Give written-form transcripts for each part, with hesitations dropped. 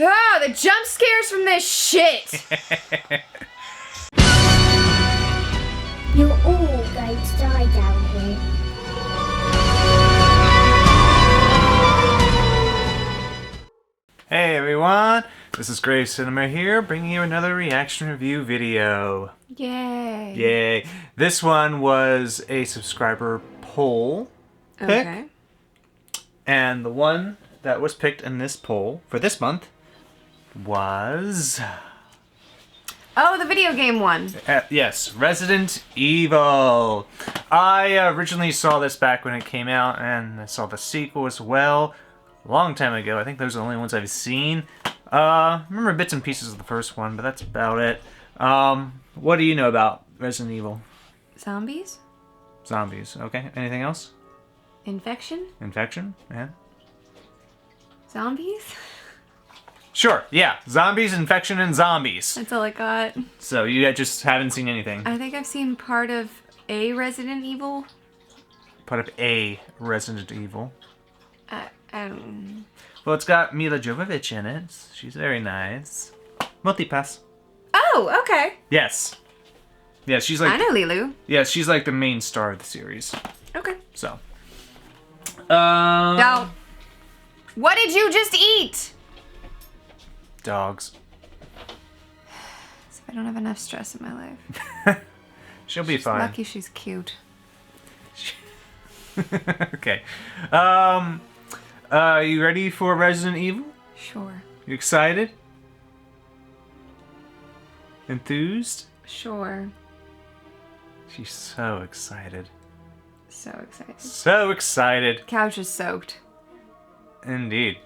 Ah, the jump scares from this shit! You're all going to die down here. Hey everyone, this is Grave Cinema here, bringing you another reaction review video. Yay. Yay. This one was a subscriber poll pick. Okay. And the one that was picked in this poll for this month was... Oh, the video game one. yes, Resident Evil. I originally saw this back when it came out, and I saw the sequel as well. A long time ago. I think those are the only ones I've seen. I remember bits and pieces of the first one, but that's about it. What do you know about Resident Evil? Zombies? Zombies. Okay. Anything else? Infection? Infection? Yeah. Zombies? Sure. Yeah. Zombies, infection, and zombies. That's all I got. So you just haven't seen anything. I think I've seen part of a Resident Evil. Part of a Resident Evil. I don't... Well, it's got Milla Jovovich in it. She's very nice. Multipass. Oh, okay. Yes. Yeah, she's like... I know Lilu. Yeah, she's like the main star of the series. Okay. So. Now, what did you just eat? Dogs. So I don't have enough stress in my life. She'll be fine. Lucky she's cute. Okay. You ready for Resident Evil? Sure. You excited? Enthused? Sure. She's so excited. So excited. So excited. Couch is soaked. Indeed.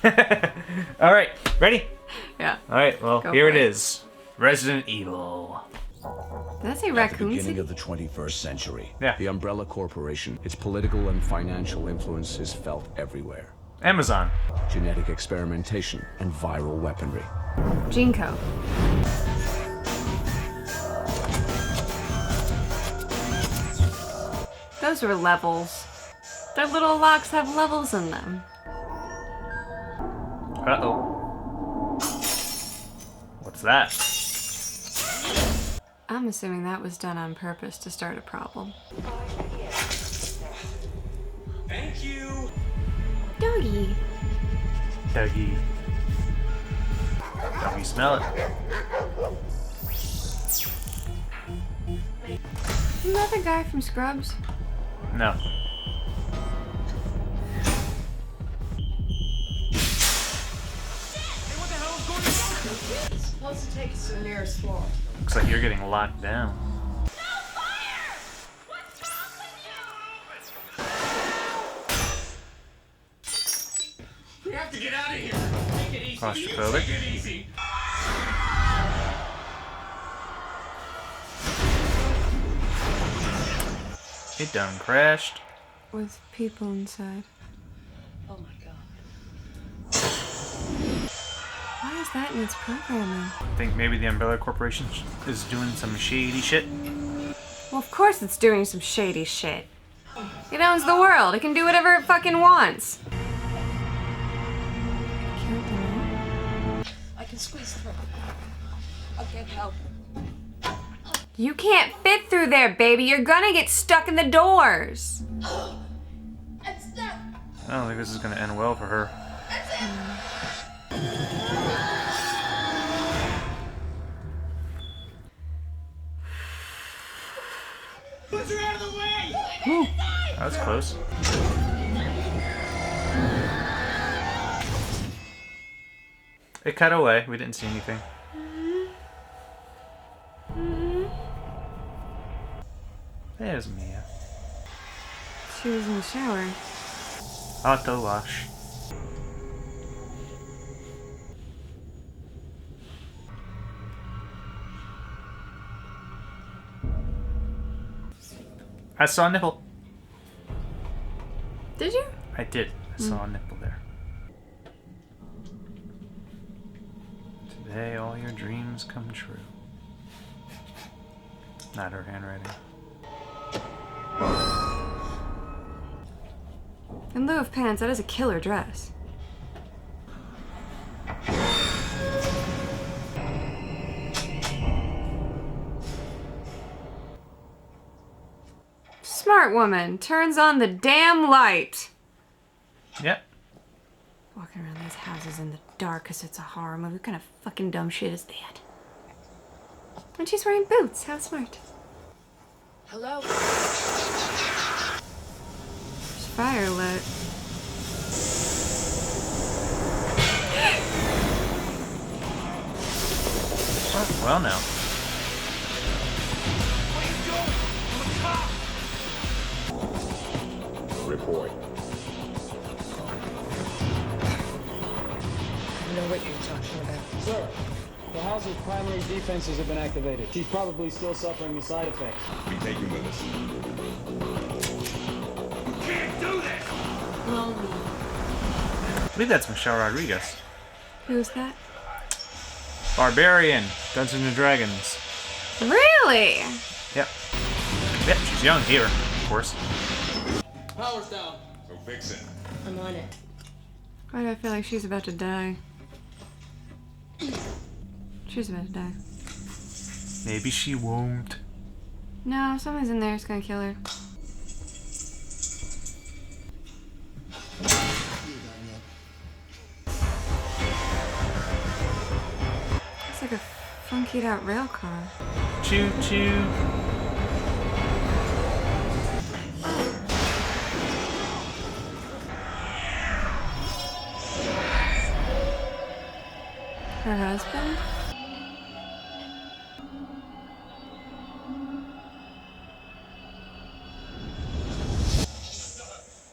All right, ready? Yeah. All right, well, Go here for it it. is. Resident Evil. Did that say At the Raccoon beginning City? of the 21st century, Yeah. the Umbrella Corporation, its political and financial influence is felt everywhere. Amazon. Genetic experimentation and viral weaponry. Gene code. Those were levels. Their little locks have levels in them. Uh-oh. What's that? I'm assuming that was done on purpose to start a problem. Thank you. Doggy. Dougie. Dougie, smell it. Isn't that the guy from Scrubs? No. Supposed to take us to the nearest floor. Looks like you're getting locked down. We have to get out of here. Take it easy. Claustrophobic. Take it easy. It done crashed. With people inside. Oh my god. Why is that in its programming? I think maybe the Umbrella Corporation is doing some shady shit. Well, of course it's doing some shady shit. It owns the world. It can do whatever it fucking wants. Can't do I can squeeze through. I'll get help. it. You can't fit through there, baby. You're gonna get stuck in the doors. I'm stuck. I don't think this is gonna end well for her. Put her out of the way. Woo. That was close. It cut away. We didn't see anything. There's Mia. She was in the shower. Auto wash. I saw a nipple. Did you? I did. I saw a nipple there. Today all your dreams come true. Not her handwriting. In lieu of pants, that is a killer dress. smart woman turns on the damn light. Yep. Walking around these houses in the dark because it's a horror movie. What kind of fucking dumb shit is that? And she's wearing boots. How smart. Hello? There's fire lit. Oh, well, now. Report. I know what you're talking about. Sir, the house's primary defenses have been activated. She's probably still suffering the side effects. We take him with us. You can't do this! I believe that's Michelle Rodriguez. Who's that? Barbarian. Dungeons and Dragons. Really? Yep. Yep, she's young here, of course. Power's down. So fix it. I'm on it. Why do I feel like she's about to die? She's about to die. Maybe she won't. No, someone's in there. It's gonna kill her. It's like a funkied out rail car. Choo choo. Her husband?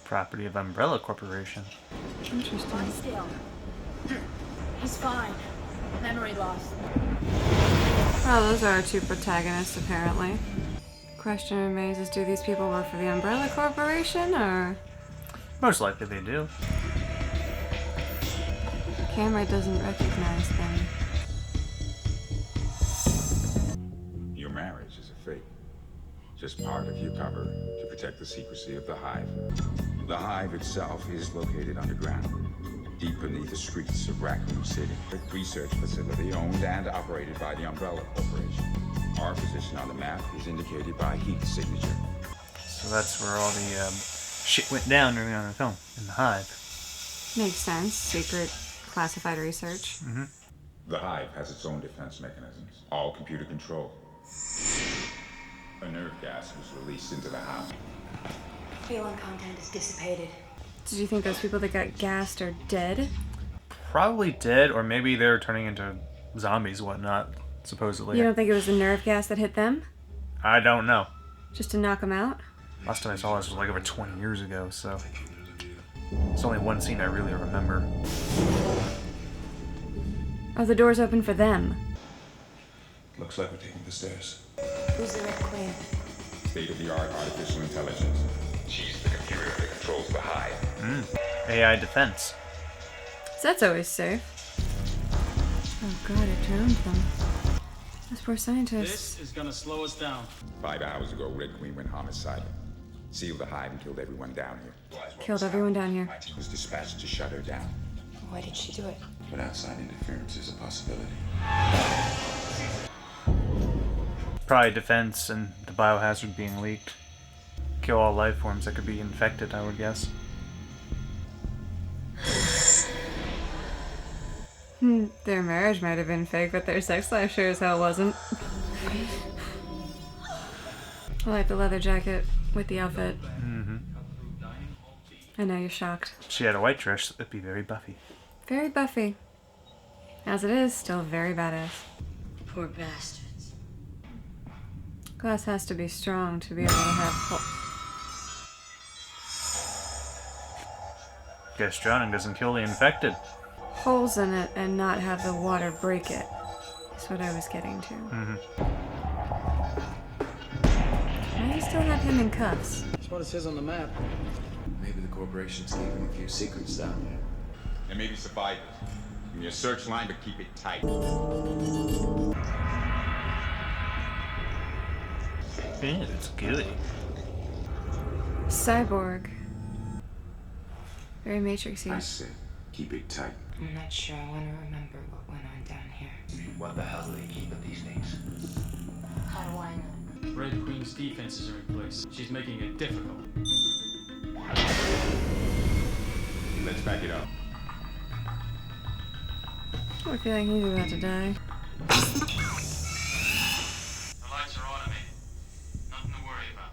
Property of Umbrella Corporation. Interesting. Still. He's fine. Memory loss. Well, those are our two protagonists, apparently. Question remains is, do these people work for the Umbrella Corporation, or... Most likely they do. The camera doesn't recognize them. Your marriage is a fake. Just part of your cover to protect the secrecy of the Hive. The Hive itself is located underground, deep beneath the streets of Raccoon City. A research facility owned and operated by the Umbrella Corporation. Our position on the map is indicated by heat signature. So that's where all the shit went down early on in the film, in the Hive. Makes sense. Secret, classified research. The Hive has its own defense mechanisms, all computer controlled. A nerve gas was released into the house. Feeling content is dissipated. Did you think those people that got gassed are dead? Probably dead, or maybe they're turning into zombies, whatnot, supposedly. You don't think it was the nerve gas that hit them? I don't know. Just to knock them out? Last time I saw this was like over 20 years ago, so... It's only one scene I really remember. Oh, the door's open for them. Looks like we're taking the stairs. Who's the Red Queen? State-of-the-art artificial intelligence. She's the computer that controls the Hive. AI defense. So that's always safe. Oh god, it drowned them. Those poor scientists. This is gonna slow us down. 5 hours ago, Red Queen went homicidal. Sealed the Hive and killed everyone down here. Killed everyone down here. My team was dispatched to shut her down. Why did she do it? But outside interference is a possibility. Probably defense and the biohazard being leaked. Kill all life forms that could be infected, I would guess. Their marriage might have been fake, but their sex life sure as hell wasn't. I like the leather jacket with the outfit. I know you're shocked. If she had a white dress, it'd be very Buffy. Very Buffy. As it is, still very badass. Poor bastards. Glass has to be strong to be able to have... Guess drowning doesn't kill the infected. holes in it and not have the water break it. That's what I was getting to. Why do you still have him in cuffs? That's what it says on the map. Maybe the corporation's keeping a few secrets down here. There may be survivors. In your search line, but keep it tight. Yeah, it's gooey. Cyborg. Very Matrixy. I said, keep it tight. I'm not sure I want to remember what went on down here. What the hell do they keep of these things? How do I know? Red Queen's defenses are in place. She's making it difficult. Let's back it up. I feel like he's about to die. The lights are automated. Nothing to worry about.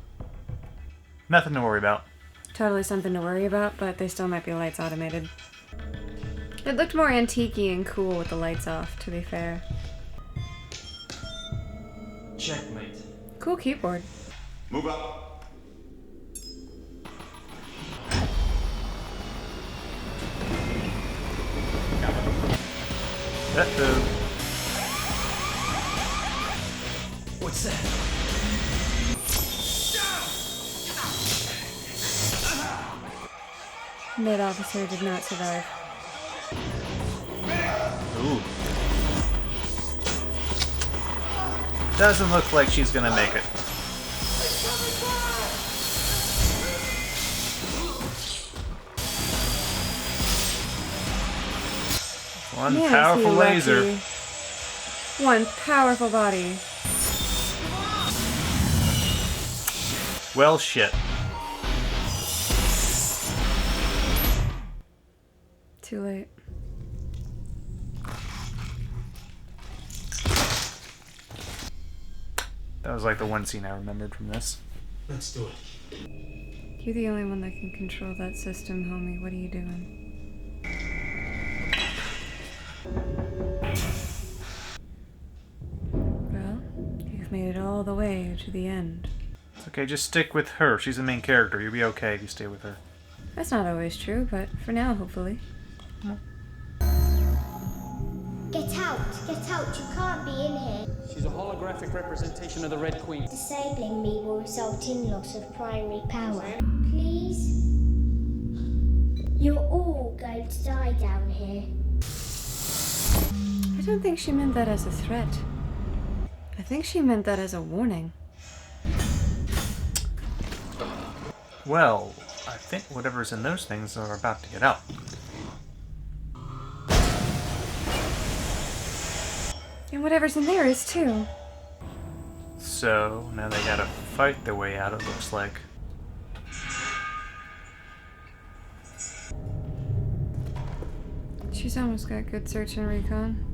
Nothing to worry about. Totally something to worry about, but they still might be lights automated. It looked more antique-y and cool with the lights off, to be fair. Checkmate. Cool keyboard. Move up. Uh-oh. What's that? Mid-officer did not survive. Ooh. Doesn't look like she's gonna make it. One Man, is powerful he laser. lucky. One powerful body. Well, shit. Too late. That was like the one scene I remembered from this. Let's do it. You're the only one that can control that system, homie. What are you doing? Well, you've made it all the way to the end. It's okay, just stick with her. She's the main character. You'll be okay if you stay with her. That's not always true, but for now, hopefully. Get out! Get out! You can't be in here. She's a holographic representation of the Red Queen. Disabling me will result in loss of primary power. Please? You're all going to die down here. I don't think she meant that as a threat. I think she meant that as a warning. Well, I think whatever's in those things are about to get out. And whatever's in there is too. So, now they gotta fight their way out, it looks like. She's almost got good search and recon.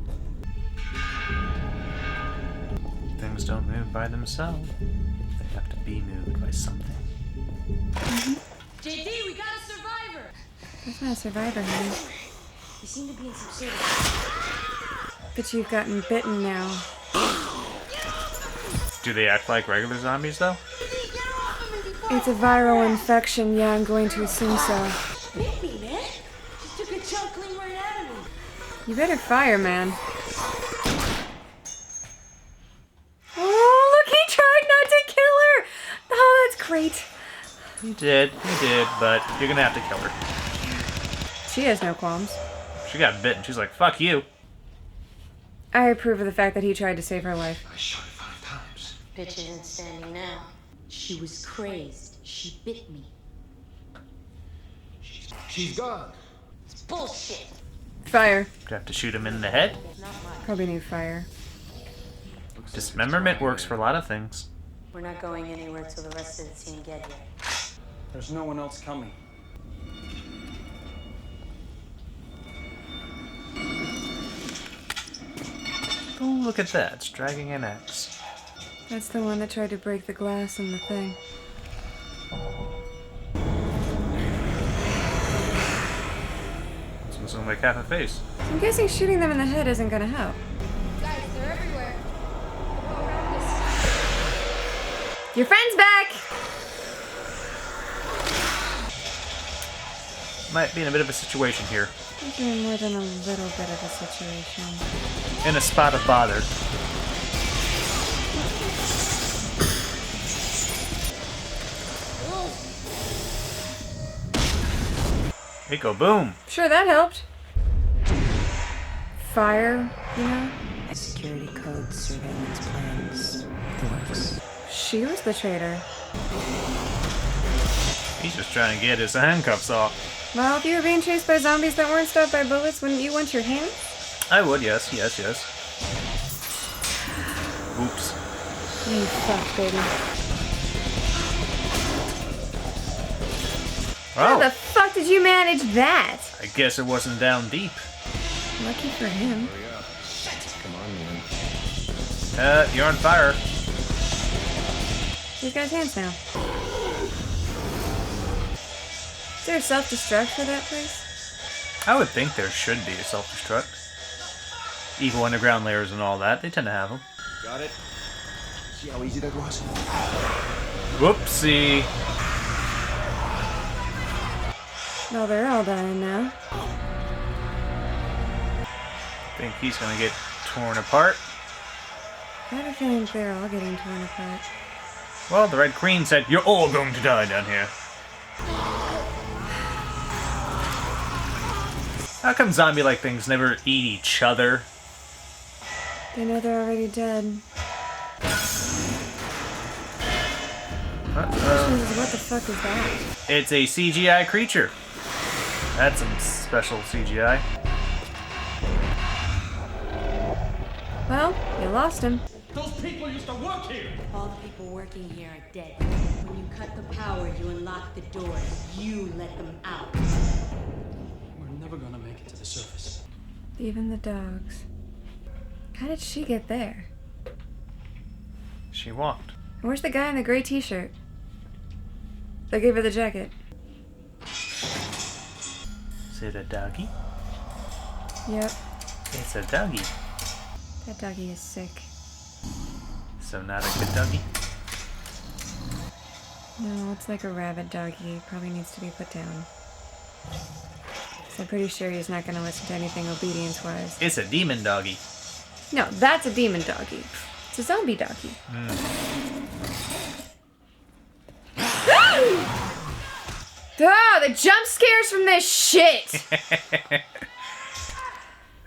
Things don't move by themselves. They have to be moved by something. JD, we got a survivor! That's not a survivor, honey. You seem to be in some sort of... But you've gotten bitten now. Do they act like regular zombies, though? It's a viral infection, yeah, I'm going to assume so. Bit me, man! She took a chunk clean right out of me! You better fire, man. Oh, look, he tried not to kill her! Oh, that's great. He did, but you're gonna have to kill her. She has no qualms. She got bitten, she's like, fuck you. I approve of the fact that he tried to save her life. I shot her 5 times. Bitch isn't standing now. She was crazed. She bit me. She's gone. It's bullshit! Fire. Do you have to shoot him in the head? Not much. Probably need fire. Dismemberment works for a lot of things. We're not going anywhere till the rest of the team get here. There's no one else coming. Oh, look at that. It's dragging an axe. That's the one that tried to break the glass in the thing. This one's only like half a face. I'm guessing shooting them in the head isn't gonna help. Guys, they're everywhere. They're all around us. Your friend's back! Might be in a bit of a situation here. I think you're in more than a little bit of a situation. In a spot of bother. Hey, go boom. Sure, that helped. Fire, you know? Security codes, surveillance plans, the works. She was the traitor. He's just trying to get his handcuffs off. Well, if you were being chased by zombies that weren't stopped by bullets, wouldn't you want your hands? I would, yes. Oops. You fucked, baby. How the Oh, fuck did you manage that? I guess it wasn't down deep. Lucky for him. Come on, man. You're on fire. He's got his hands now. Is there a self-destruct for that place? I would think there should be a self-destruct. Evil underground layers and all that, they tend to have them. Got it. See how easy that was? Whoopsie. Well, they're all dying now. Think he's gonna get torn apart. I have a feeling they're all getting torn apart. Well, the Red Queen said, you're all going to die down here. How come zombie-like things never eat each other? They know they're already dead. Uh-oh. What the fuck is that? It's a CGI creature. That's some special CGI. Well, you lost him. Those people used to work here! All the people working here are dead. When you cut the power, you unlock the doors. You let them out. We're never gonna make it to the surface. Even the dogs. How did she get there? She walked. Where's the guy in the gray t-shirt? They gave her the jacket. Is it a doggy? Yep, It's a doggy. that doggy is sick. So not a good doggy? No, it's like a rabid doggy. Probably needs to be put down. So I'm pretty sure he's not going to listen to anything obedience-wise. It's a demon doggy. No, that's a demon doggy. It's a zombie doggy. Ah, the jump scares from this shit!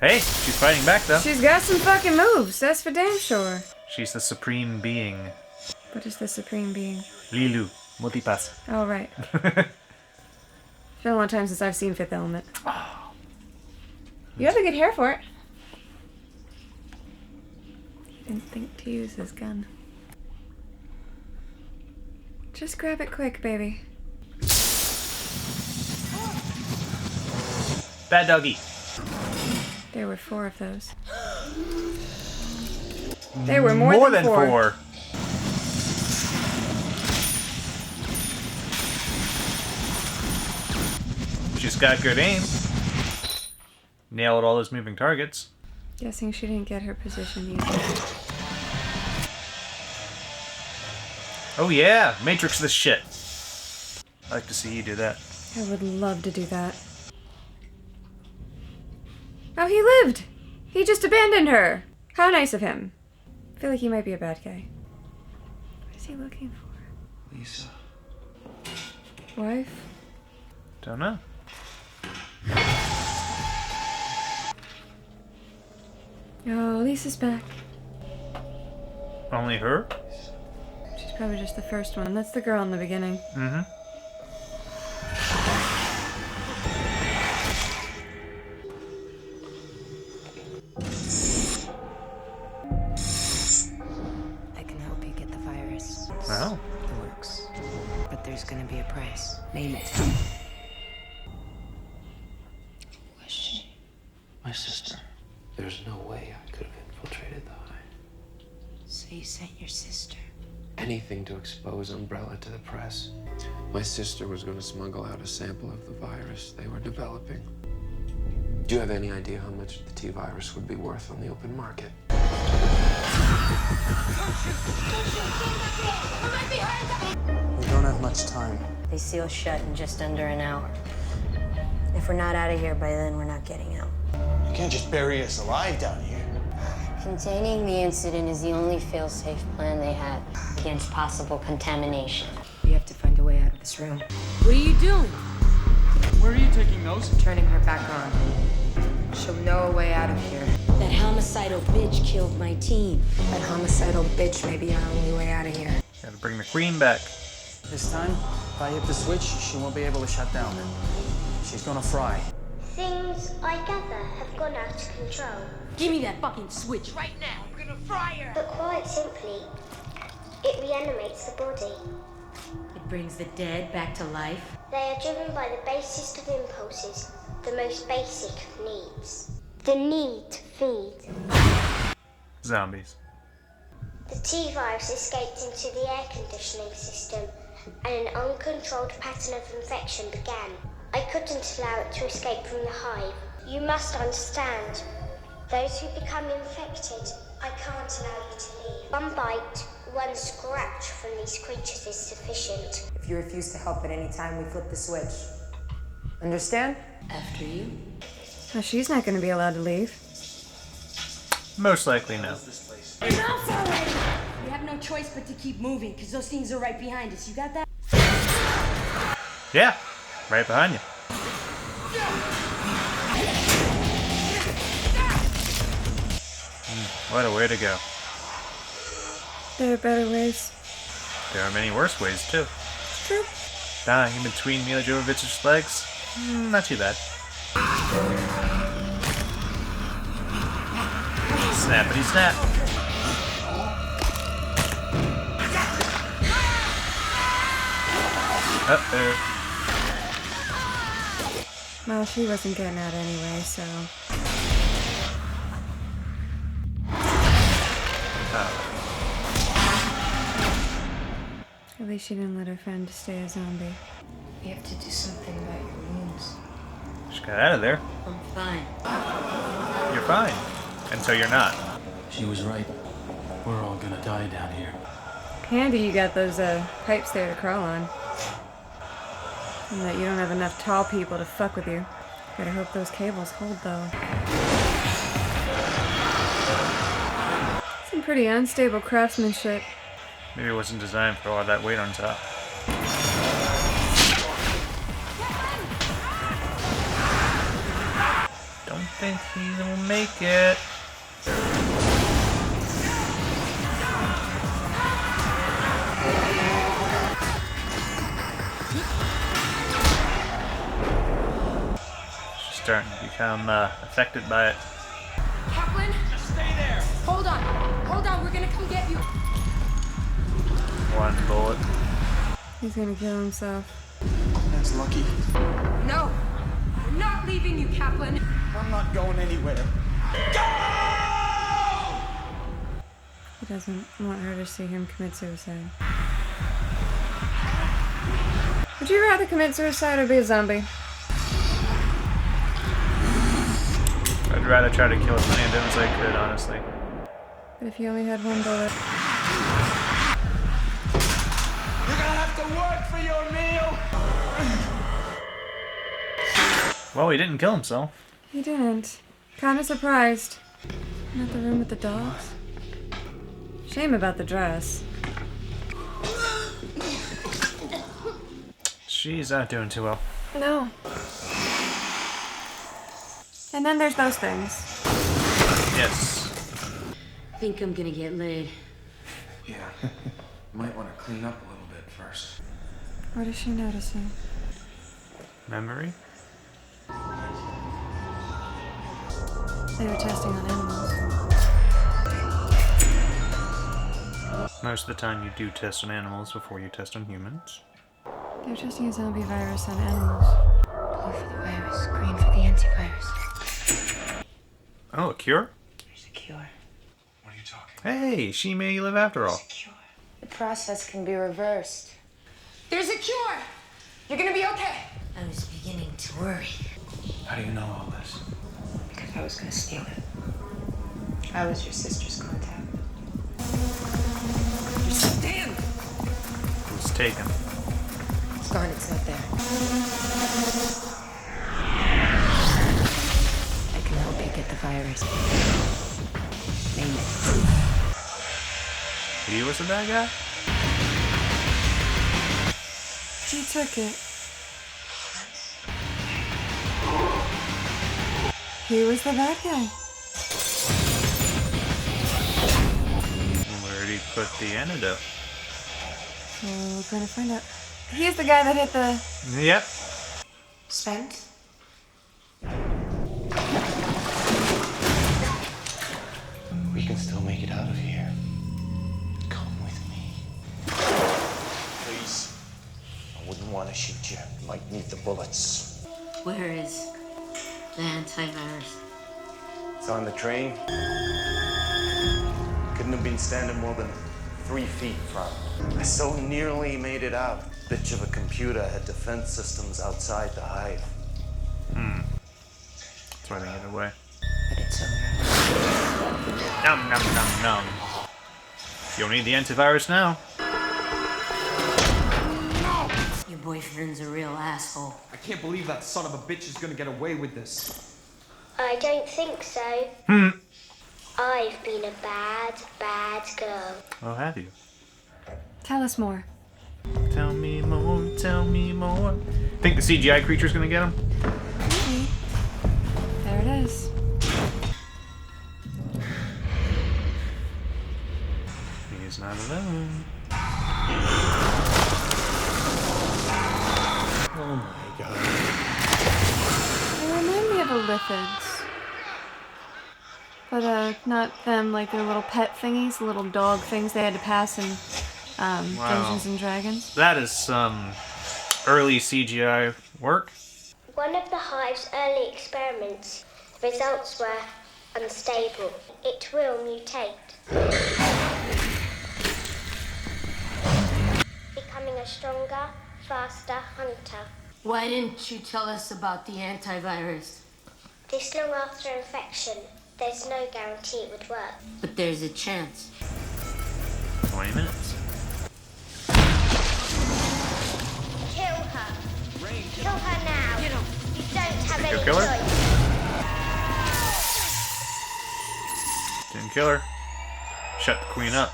Hey, she's fighting back though. She's got some fucking moves, that's for damn sure. She's the supreme being. What is the supreme being? Lilu, multipass. Oh, right. It's been a long time since I've seen Fifth Element. You have the good hair for it. Didn't think to use his gun. Just grab it quick, baby. Bad doggy. There were 4 of those. There were more than than four. 4. She's got good aim. Nailed all those moving targets. Guessing she didn't get her position easily. Oh yeah, Matrix this shit. I like to see you do that. I would love to do that. Oh, he lived! He just abandoned her! How nice of him. I feel like he might be a bad guy. What is he looking for? Lisa. Wife? Don't know. Oh, Lisa's back. Only her? She's probably just the first one. That's the girl in the beginning. Mm-hmm. I can help you get the virus. Oh. It works. But there's gonna be a price. Name it. Was she? My sister. There's no way I could have infiltrated the Hive. So you sent your sister? Anything to expose Umbrella to the press. My sister was going to smuggle out a sample of the virus they were developing. Do you have any idea how much the T-virus would be worth on the open market? We don't have much time. They seal shut in just under an hour. If we're not out of here by then, we're not getting out. You can't just bury us alive down here. Containing the incident is the only fail-safe plan they had against possible contamination. We have to find a way out of this room. What are you doing? Where are you taking those? Turning her back on. She'll know a way out of here. That homicidal bitch killed my team. That homicidal bitch may be our only way out of here. Gotta bring the queen back. This time, if I hit the switch, she won't be able to shut down. She's gonna fry. Things, I gather, have gone out of control. Give me that fucking switch right now. But quite simply, It reanimates the body. It brings the dead back to life. They are driven by the basest of impulses, the most basic of needs. The need to feed. Zombies. The T-virus escaped into the air conditioning system, and an uncontrolled pattern of infection began. I couldn't allow it to escape from the hive. You must understand. Those who become infected, I can't allow you to leave. One bite, one scratch from these creatures is sufficient. If you refuse to help at any time, we flip the switch. Understand? After you. Well, she's not going to be allowed to leave. Most likely no. Enough already! We have no choice but to keep moving, because those things are right behind us. You got that? Yeah, right behind you. What a way to go. There are better ways. There are many worse ways, too. True. Dying in between Milla Jovovich's legs? Not too bad. Snappity snap. Uh-oh. Well, she wasn't getting out anyway, so... At least she didn't let her friend stay a zombie. We have to do something about your wounds. Just got out of there. I'm fine. You're fine. Until you're not. She was right. We're all gonna die down here. Handy you got those pipes there to crawl on. And that you don't have enough tall people to fuck with you. Better hope those cables hold, though. Some pretty unstable craftsmanship. Maybe it wasn't designed for all that weight on top. Don't think he will make it. She's starting to become affected by it. Kaplan? Just stay there! Hold on, we're gonna come get you. One bullet. He's gonna kill himself. That's lucky. No! We're not leaving you, Kaplan! I'm not going anywhere. He doesn't want her to see him commit suicide. Would you rather commit suicide or be a zombie? I'd rather try to kill as many of them as I could, honestly. But if you only had one bullet... You're gonna have to work for your meal. Well, he didn't kill himself. He didn't. Kinda surprised. Not the room with the dogs. Shame about the dress. She's not doing too well. No. And then there's those things. Yes. Think I'm gonna get laid. Yeah. Might want to clean up a little bit first. What is she noticing? Memory? They were testing on animals. Most of the time you do test on animals before you test on humans. They were testing a zombie virus on animals. Blue for the virus, green for the antivirus. Oh, a cure? There's a cure. What are you talking? Hey, she may live after all. The process can be reversed. There's a cure! You're gonna be okay! I was beginning to worry. How do you know all this? Because I was gonna steal it. I was your sister's contact. Damn! It was taken. It's gone, it's not there. I can help you get the virus. Name it. He was the bad guy? She took it. He was the bad guy. Where'd he put the antidote? So we're gonna find out. He's the guy that hit the... Yep. Spent? We can still make it out of here. Come with me. shoot you. Might need the bullets. Where is the antivirus? It's on the train. Couldn't have been standing more than 3 feet from. I so nearly made it out. Bitch of a computer had defense systems outside the Hive. That's why they get away. But it's over. Nom nom nom nom. You don't need the antivirus now. Your boyfriend's a real asshole. I can't believe that son of a bitch is gonna get away with this. I don't think so. I've been a bad, bad girl. Oh, have you? Tell us more. Tell me more, tell me more. Think the CGI creature's gonna get him? Maybe. There it is. He's not alone. Oh my god. They remind me of Elithids. But, not them, like their little pet thingies, the little dog things they had to pass in Dungeons and Dragons. That is some early CGI work. One of the Hive's early experiments, the results were unstable. It will mutate, becoming a stronger, faster hunter. Why didn't you tell us about the antivirus? This long after infection, there's no guarantee it would work. But there's a chance. 20 minutes. Kill her. Kill her now. You don't have any kill her? choice. Didn't kill her. Shut the queen up.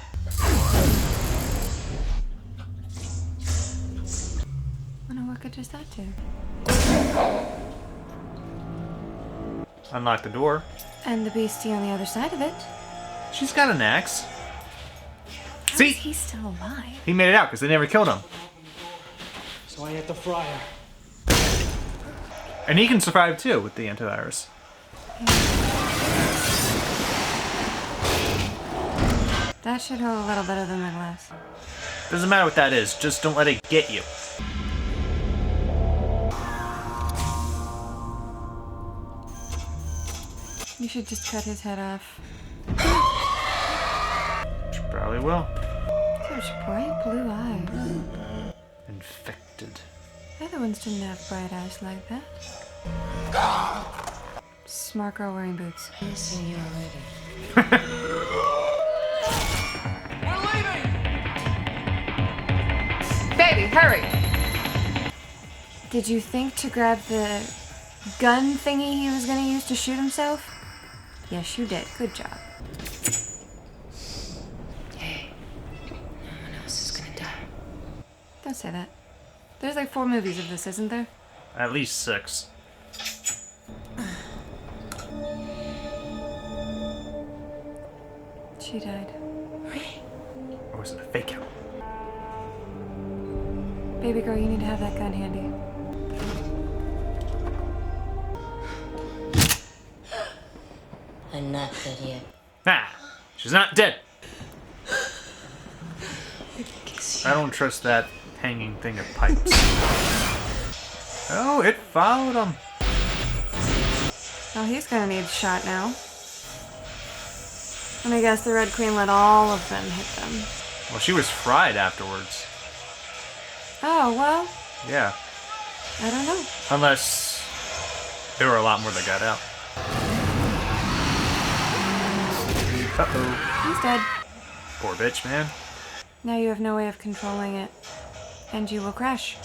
Wonder what good does that do? Unlock the door. And the beastie on the other side of it. She's got an axe. How See? is he still alive? He made it out because they never killed him. So I hit the fryer. And he can survive too with the antivirus. That should hold a little better than the glass. Doesn't matter what that is, just don't let it get you. You should just cut his head off. She probably will. Such bright blue eyes. Infected. The other ones didn't have bright eyes like that. Smart girl wearing boots. Listen, you're ready. Baby, hurry! Did you think to grab the gun thingy he was gonna use to shoot himself? Yes, you did. Good job. Hey, no one else is gonna die. Don't say that. There's like 4 movies of this, isn't there? At least 6. She died. Or was it a fake out? Baby girl, you need to have that gun handy. I'm not dead yet. Ah! She's not dead! I don't trust that hanging thing of pipes. Oh, it followed him. Oh, he's gonna need a shot now. And I guess the Red Queen let all of them hit them. Well, she was fried afterwards. Oh, well, Yeah. I don't know. Unless there were a lot more that got out. Uh-oh. He's dead. Poor bitch, man. Now you have no way of controlling it. And you will crash.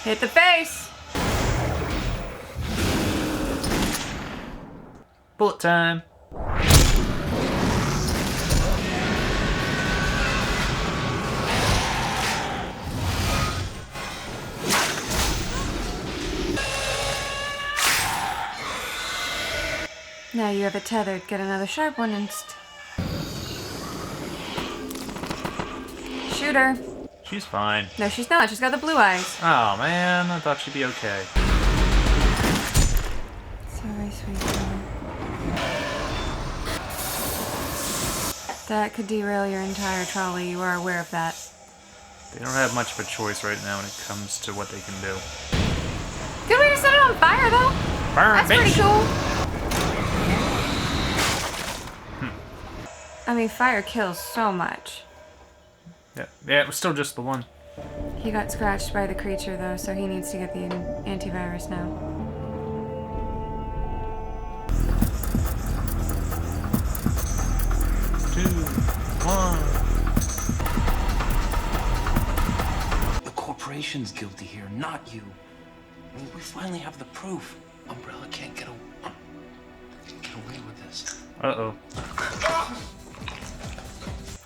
Hit the face! Bullet time. Now you have it tethered. Get another sharp one and shoot her. She's fine. No, she's not. She's got the blue eyes. Oh man, I thought she'd be okay. Sorry, sweet girl. That could derail your entire trolley. You are aware of that. They don't have much of a choice right now when it comes to what they can do. Good way to set it on fire, though. Burn, That's pretty bitch. cool. I mean, fire kills so much. Yeah, it was still just the one. He got scratched by the creature, though, so he needs to get the antivirus now. The corporation's guilty here, not you. I mean, we finally have the proof. Umbrella can't get away with this. Uh-oh.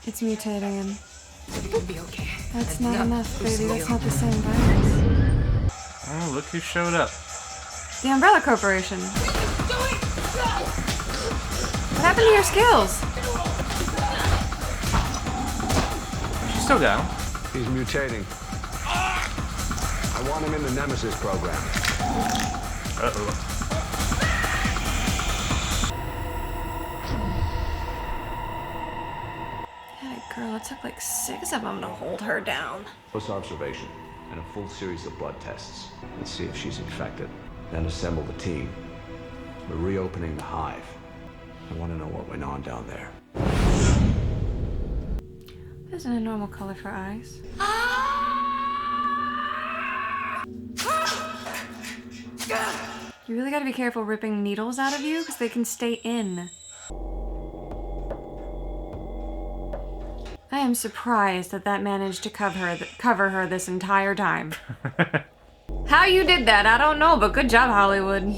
It's mutating him. It'll be okay. That's not enough, baby. That's not the same virus. Oh, look who showed up. The Umbrella Corporation. What happened to your skills? She still got him. He's mutating. I want him in the Nemesis program. Uh-oh. Girl, it took like 6 of them to hold her down. Close observation and a full series of blood tests. Let's see if she's infected. Then assemble the team. We're reopening the Hive. I want to know what went on down there. Isn't a normal color for eyes? You really gotta be careful ripping needles out of you, because they can stay in. I am surprised that managed to cover her this entire time. How you did that, I don't know, but good job, Hollywood.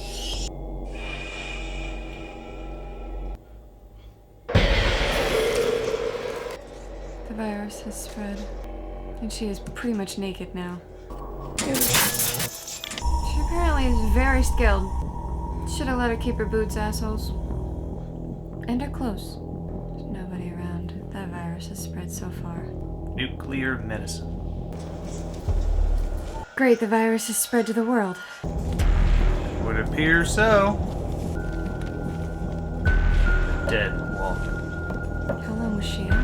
The virus has spread, and she is pretty much naked now. She apparently is very skilled. Should have let her keep her boots, assholes. And her clothes. There's nobody around. That virus has spread so far. Nuclear medicine. Great, the virus has spread to the world. Would appear so. Dead Walter. How long was she out?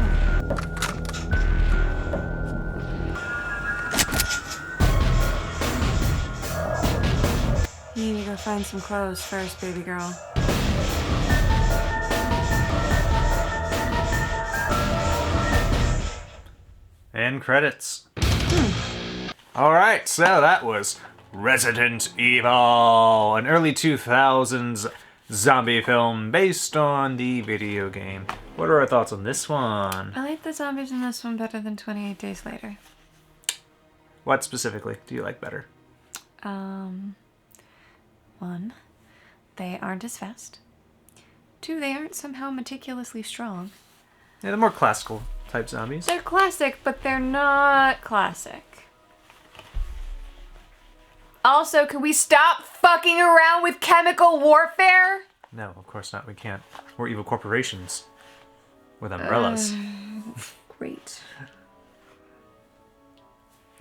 You need to go find some clothes first, baby girl. And credits. Alright, so that was Resident Evil, an early 2000s zombie film based on the video game. What are our thoughts on this one? I like the zombies in this one better than 28 Days Later. What specifically do you like better? 1, they aren't as fast. 2, they aren't somehow meticulously strong. Yeah, the more classical type zombies. They're classic, but they're not classic. Also, can we stop fucking around with chemical warfare? No, of course not. We can't. We're evil corporations with umbrellas. Great.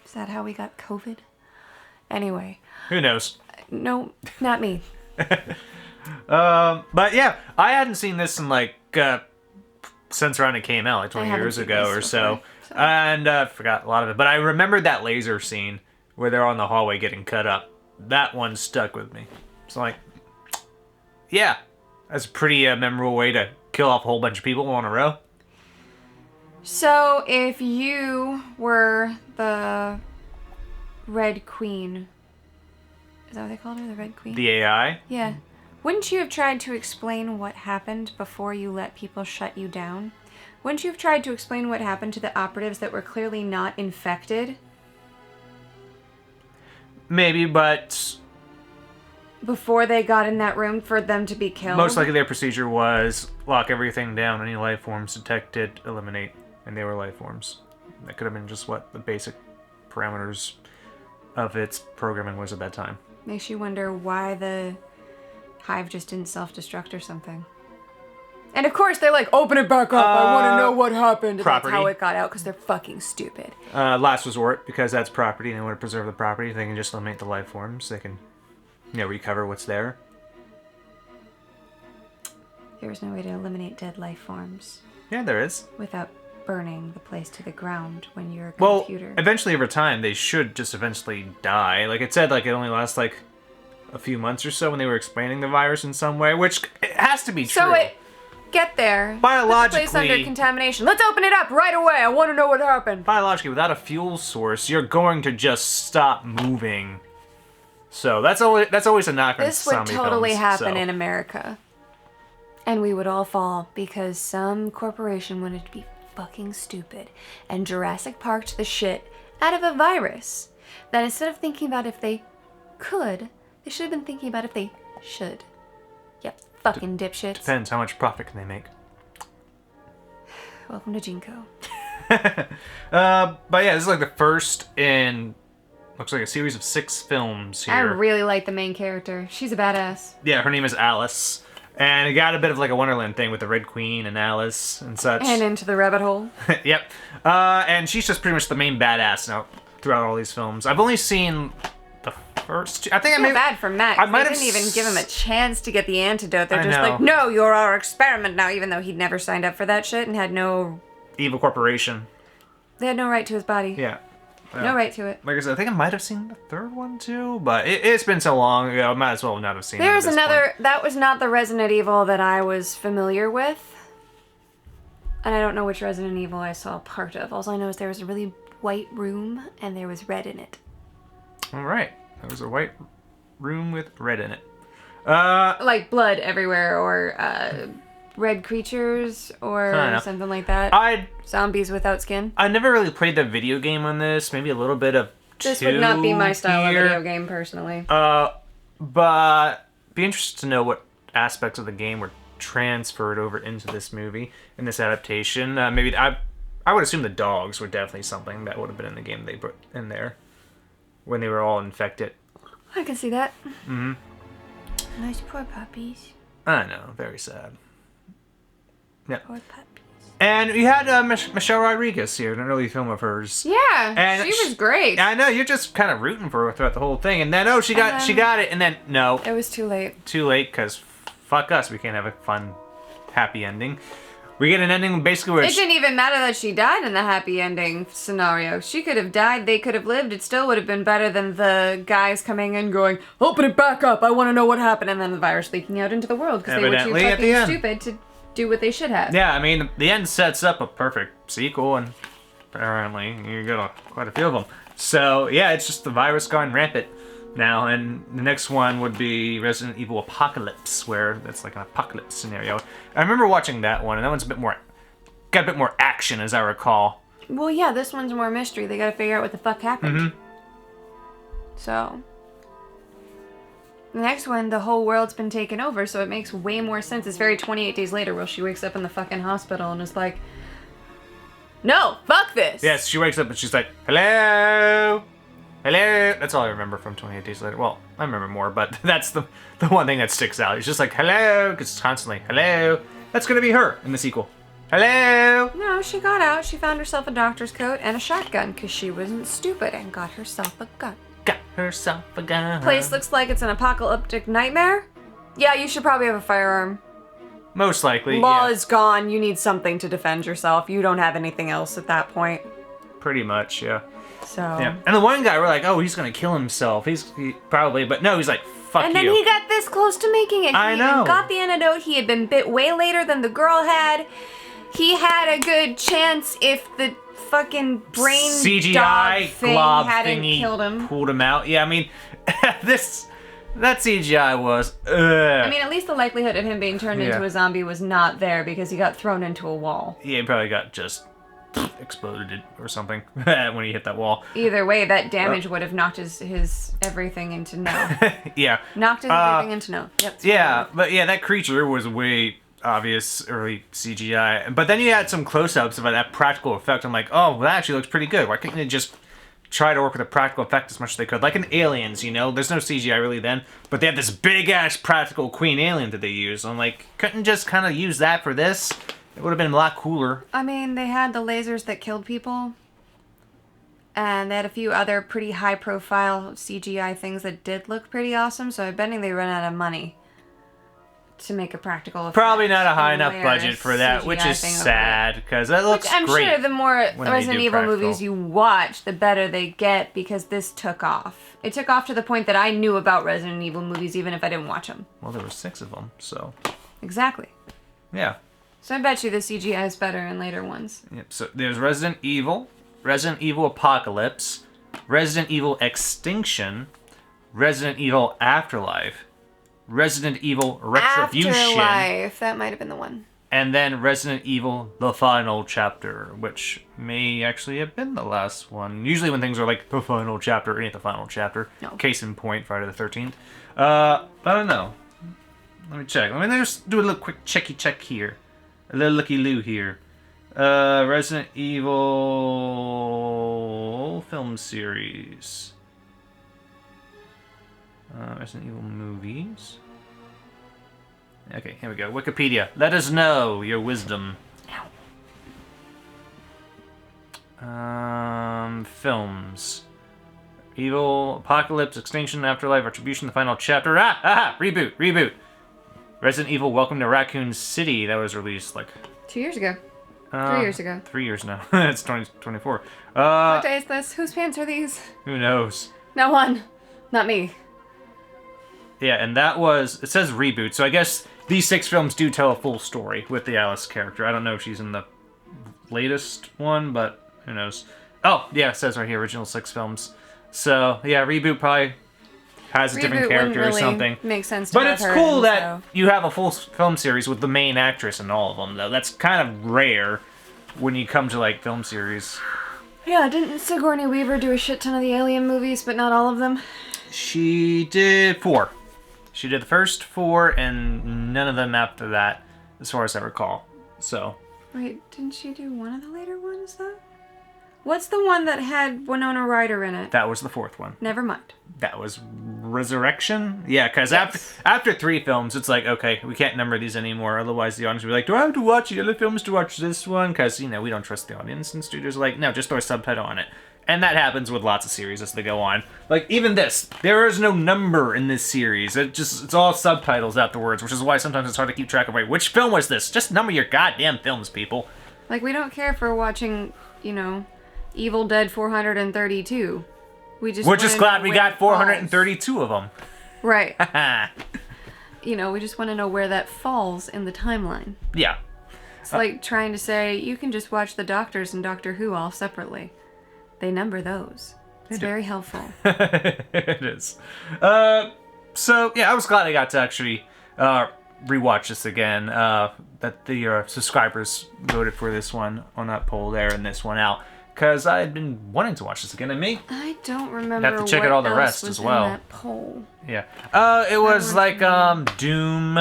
Is that how we got COVID? Anyway. Who knows? No, not me. But yeah, I hadn't seen this in like since around it came out, like 20 years ago or so. And forgot a lot of it. But I remembered that laser scene where they're on the hallway getting cut up. That one stuck with me. So like, yeah, that's a pretty memorable way to kill off a whole bunch of people in a row. So if you were the Red Queen, is that what they called her? The Red Queen? The AI? Yeah. Wouldn't you have tried to explain what happened before you let people shut you down? Wouldn't you have tried to explain what happened to the operatives that were clearly not infected? Maybe, but Before they got in that room for them to be killed? most likely their procedure was lock everything down, any life forms detected, eliminate, and they were life forms. That could have been just what the basic parameters of its programming was at that time. Makes you wonder why the Hive just didn't self-destruct or something. And of course they're like, open it back up, I want to know what happened. And property. that's how it got out, because they're fucking stupid. Last resort, because that's property and they want to preserve the property, they can just eliminate the life forms. They can, recover what's there. There was no way to eliminate dead life forms. Yeah, there is. Without burning the place to the ground when you're a Well, computer. eventually over time, they should just eventually die. Like it said, like it only lasts like a few months or so when they were explaining the virus in some way, which it has to be true. So get there. Biologically, put the place under contamination. Let's open it up right away. I want to know what happened. Biologically, without a fuel source, you're going to just stop moving. So that's always a knock on This would zombie totally films, happen so. in America. And we would all fall because some corporation wanted to be fucking stupid and Jurassic Parked the shit out of a virus that instead of thinking about if they could, they should have been thinking about if they should. Yep, fucking dipshits. Depends how much profit can they make. Welcome to Jinko. But yeah, this is like the first in looks like a series of 6 films here. I really like the main character. She's a badass. Yeah, her name is Alice. And it got a bit of like a Wonderland thing with the Red Queen and Alice and such. And into the rabbit hole. Yep. And she's just pretty much the main badass now throughout all these films. I've only seen the first two. I think I feel bad for Matt. I might They have didn't even give him a chance to get the antidote. They're I just know. like, no, you're our experiment now, even though he'd never signed up for that shit and had no... Evil Corporation. They had no right to his body. Yeah. No right to it. Like I said, I think I might have seen the third one too, but it's been so long ago, I might as well not have seen it. There's at this another... point. That was not the Resident Evil that I was familiar with. And I don't know which Resident Evil I saw part of. All I know is there was a really white room and there was red in it. Alright. There was a white room with red in it. Like blood everywhere, or red creatures, or something like that. Zombies without skin. I never really played the video game on this. Maybe a little bit of This would not be my style here. of video game, personally. But be interested to know what aspects of the game were transferred over into this movie, in this adaptation. Maybe I would assume the dogs were definitely something that would have been in the game they put in there when they were all infected. I can see that. Mm-hmm. Nice poor puppies. I know, very sad. Yeah. Poor puppies. And we had Michelle Rodriguez here in an early film of hers. Yeah, And she was great. I know, you're just kind of rooting for her throughout the whole thing, and then she got it, and then no, It was too late. too late because fuck us, we can't have a fun, happy ending. We get an ending basically where It didn't even matter that she died in the happy ending scenario. She could have died, they could have lived. It still would have been better than the guys coming in going, open it back up, I want to know what happened, and then the virus leaking out into the world because they were too Evidently, at the fucking end. stupid to do what they should have. Yeah, I mean, the end sets up a perfect sequel, and apparently you got quite a few of them. So yeah, it's just the virus gone rampant now, and the next one would be Resident Evil Apocalypse, where it's like an apocalypse scenario. I remember watching that one, and that one's got a bit more action, as I recall. Well, yeah, this one's more mystery. They gotta figure out what the fuck happened. Mm-hmm. So, the next one, the whole world's been taken over, so it makes way more sense. It's very 28 Days Later, where she wakes up in the fucking hospital and is like, no, fuck this! Yes, she wakes up and she's like, hello? Hello? That's all I remember from 28 Days Later. Well, I remember more, but that's the one thing that sticks out. It's just like, hello, because it's constantly, hello. That's going to be her in the sequel. Hello? No, she got out, she found herself a doctor's coat and a shotgun, because she wasn't stupid and got herself a gun. Got herself a gun. Place looks like it's an apocalyptic nightmare? Yeah, you should probably have a firearm. Most likely, Law yeah. is gone, you need something to defend yourself. You don't have anything else at that point. Pretty much, yeah. So... Yeah. And the one guy, we're like, oh, he's going to kill himself. He probably, but no, he's like, fuck and you. then he got this close to making it. I He know. even got the antidote. He had been bit way later than the girl had. He had a good chance if the fucking brain dog CGI thing glob hadn't thingy killed him. pulled him out. Yeah, I mean, that CGI was, I mean, at least the likelihood of him being turned Yeah. into a zombie was not there because he got thrown into a wall. Yeah, he probably got just exploded or something when he hit that wall. Either way, that damage would have knocked his everything into no. Yeah. Knocked his everything into no. Yep. Yeah, but yeah, that creature was way obvious early CGI. But then you had some close-ups of that practical effect. I'm like, oh, well, that actually looks pretty good. Why couldn't they just try to work with a practical effect as much as they could? Like in Aliens, you know? There's no CGI really then, but they had this big-ass practical queen alien that they used. I'm like, couldn't just kind of use that for this? It would have been a lot cooler. I mean, they had the lasers that killed people. And they had a few other pretty high-profile CGI things that did look pretty awesome, so I'm betting they ran out of money to make a practical effect. Probably not a high enough layer budget a for that, which CGI is thing over sad, because that looks Which I'm great. sure the more when they Resident do Evil practical. movies you watch, the better they get, because this took off. It took off to the point that I knew about Resident Evil movies even if I didn't watch them. Well, there were 6 of them, so... Exactly. Yeah. So I bet you the CGI is better in later ones. Yep, so there's Resident Evil Apocalypse, Resident Evil Extinction, Resident Evil Afterlife, Resident Evil Retribution, Afterlife. That might have been the one. and then Resident Evil The Final Chapter, which may actually have been the last one. Usually when things are like the final chapter, it ain't the final chapter. No. Case in point, Friday the 13th. I don't know. Let me check. Let me just do a little quick check here. A little looky-loo here. Resident Evil film series. Resident Evil movies. Okay, here we go. Wikipedia. Let us know your wisdom. Films. Evil, Apocalypse, Extinction, Afterlife, Retribution, The Final Chapter. Reboot. Resident Evil, Welcome to Raccoon City. That was released like 2 years ago. 3 years ago. 3 years now. It's 2024. What day is this? Whose pants are these? Who knows? No one. Not me. Yeah, and that was... It says reboot, so I guess these 6 films do tell a full story with the Alice character. I don't know if she's in the latest one, but who knows. Oh, yeah, it says right here, original 6 films. So, yeah, reboot probably has a different character really or something. Makes sense to But have it's her cool in, that so. you have a full film series with the main actress in all of them, though. That's kind of rare when you come to, like, film series. Yeah, didn't Sigourney Weaver do a shit ton of the Alien movies, but not all of them? She did 4. She did the first 4 and none of them after that, as far as I recall. So. Wait, didn't she do one of the later ones, though? What's the one that had Winona Ryder in it? That was the 4th one. Never mind. That was Resurrection? Yeah, because after 3 films, it's like, okay, we can't number these anymore. Otherwise, the audience will be like, do I have to watch the other films to watch this one? Because, you know, we don't trust the audience. And studios are like, no, just throw a subtitle on it. And that happens with lots of series as they go on. Like, even this. There is no number in this series. It's all subtitles afterwards, which is why sometimes it's hard to keep track of, right, which film was this? Just number your goddamn films, people. Like, we don't care for watching, you know, Evil Dead 432. We're just glad we got 432 of them. Right. You know, we just want to know where that falls in the timeline. Yeah. It's like trying to say, you can just watch The Doctors and Doctor Who all separately. They number those. They're very helpful. It is. So, yeah, I was glad I got to actually rewatch this again. That the subscribers voted for this one on that poll there and this one out. Because I had been wanting to watch this again, and me. I don't remember. Have to check out all the rest was as well. In that poll. Yeah. It was like Doom.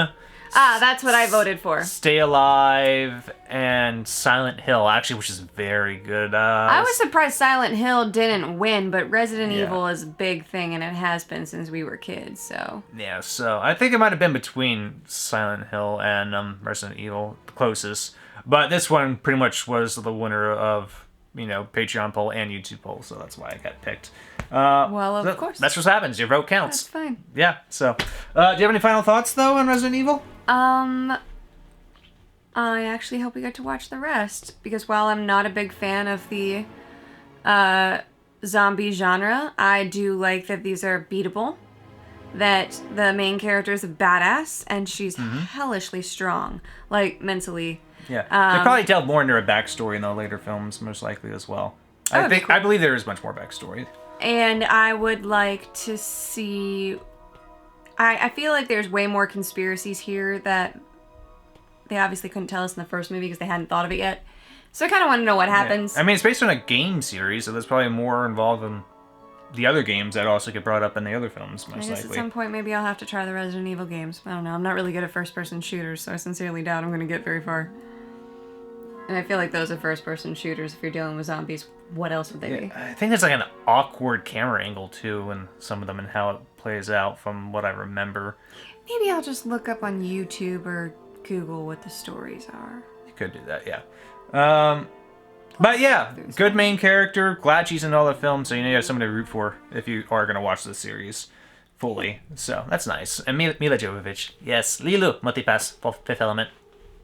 That's what I voted for. Stay Alive and Silent Hill, actually, which is very good. I was surprised Silent Hill didn't win, but Resident Evil is a big thing, and it has been since we were kids. So. Yeah. So I think it might have been between Silent Hill and Resident Evil, the closest. But this one pretty much was the winner of, you know, Patreon poll and YouTube poll, so that's why I got picked. Well, of course. That's what happens. Your vote counts. That's fine. Yeah, so. Do you have any final thoughts, though, on Resident Evil? I actually hope we get to watch the rest, because while I'm not a big fan of the zombie genre, I do like that these are beatable, that the main character is a badass, and she's hellishly strong, like, mentally. Yeah, they probably tell more into a backstory in the later films, most likely as well. I believe there is much more backstory. And I would like to see. I feel like there's way more conspiracies here that they obviously couldn't tell us in the first movie because they hadn't thought of it yet. So I kind of want to know what happens. Yeah. I mean, it's based on a game series, so there's probably more involved in the other games that also get brought up in the other films, most I guess likely. at some point maybe I'll have to try the Resident Evil games. I don't know. I'm not really good at first-person shooters, so I sincerely doubt I'm going to get very far. And I feel like those are first-person shooters. If you're dealing with zombies, what else would they be? I think there's like an awkward camera angle, too, in some of them and how it plays out from what I remember. Maybe I'll just look up on YouTube or Google what the stories are. You could do that, yeah. But yeah, good main character. Glad she's in all the films, so you know you have somebody to root for if you are going to watch this series. fully. So that's nice. And Milla Jovovich, yes, Lilu Motipas for Fifth Element.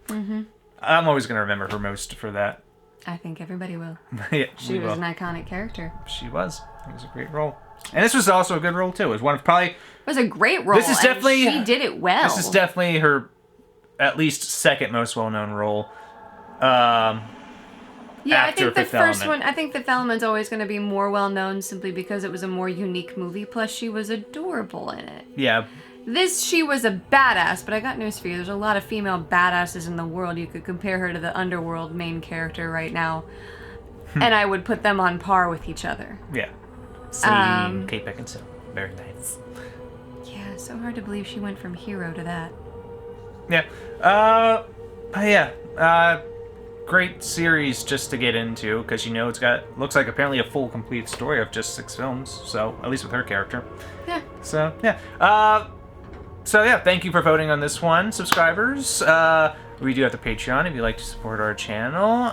Mm-hmm. I'm always gonna remember her most for that. I think everybody will. Yeah, she was an iconic character. She was. It was a great role. And this was also a good role too. It was one of probably. It was a great role. This is definitely. She did it well. This is definitely her, at least second most well-known role. Yeah, I think the first one. I think Fifth Element's always going to be more well-known simply because it was a more unique movie. Plus, she was adorable in it. Yeah. This, she was a badass, but I got news for you. There's a lot of female badasses in the world. You could compare her to the Underworld main character right now. And I would put them on par with each other. Yeah. Same. Kate Beckinsale. Very nice. Yeah, so hard to believe she went from hero to that. Yeah. Great series just to get into, because you know it's got, looks like apparently a full complete story of just 6 films, so at least with her character. Yeah. So, yeah. Thank you for voting on this one, subscribers. We do have the Patreon if you'd like to support our channel.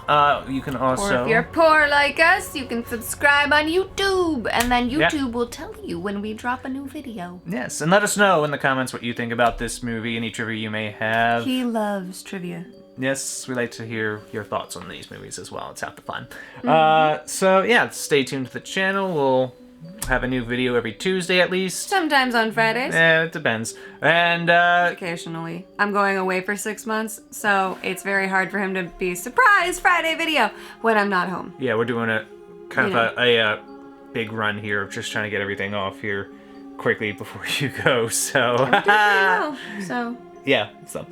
You can also... Or if you're poor like us, you can subscribe on YouTube, and then YouTube will tell you when we drop a new video. Yes, and let us know in the comments what you think about this movie, any trivia you may have. He loves trivia. Yes, we like to hear your thoughts on these movies as well. It's half the fun. Mm-hmm. Stay tuned to the channel. We'll have a new video every Tuesday at least. Sometimes on Fridays. Yeah, it depends. And occasionally. I'm going away for 6 months, so it's very hard for him to be surprise Friday video when I'm not home. Yeah, we're doing a kind of a big run here of just trying to get everything off here quickly before you go. So yeah, so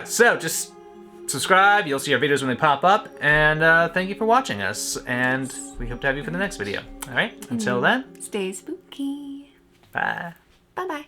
so just subscribe, you'll see our videos when they pop up, and thank you for watching us, and we hope to have you for the next video. Alright, until then, stay spooky. Bye. Bye-bye.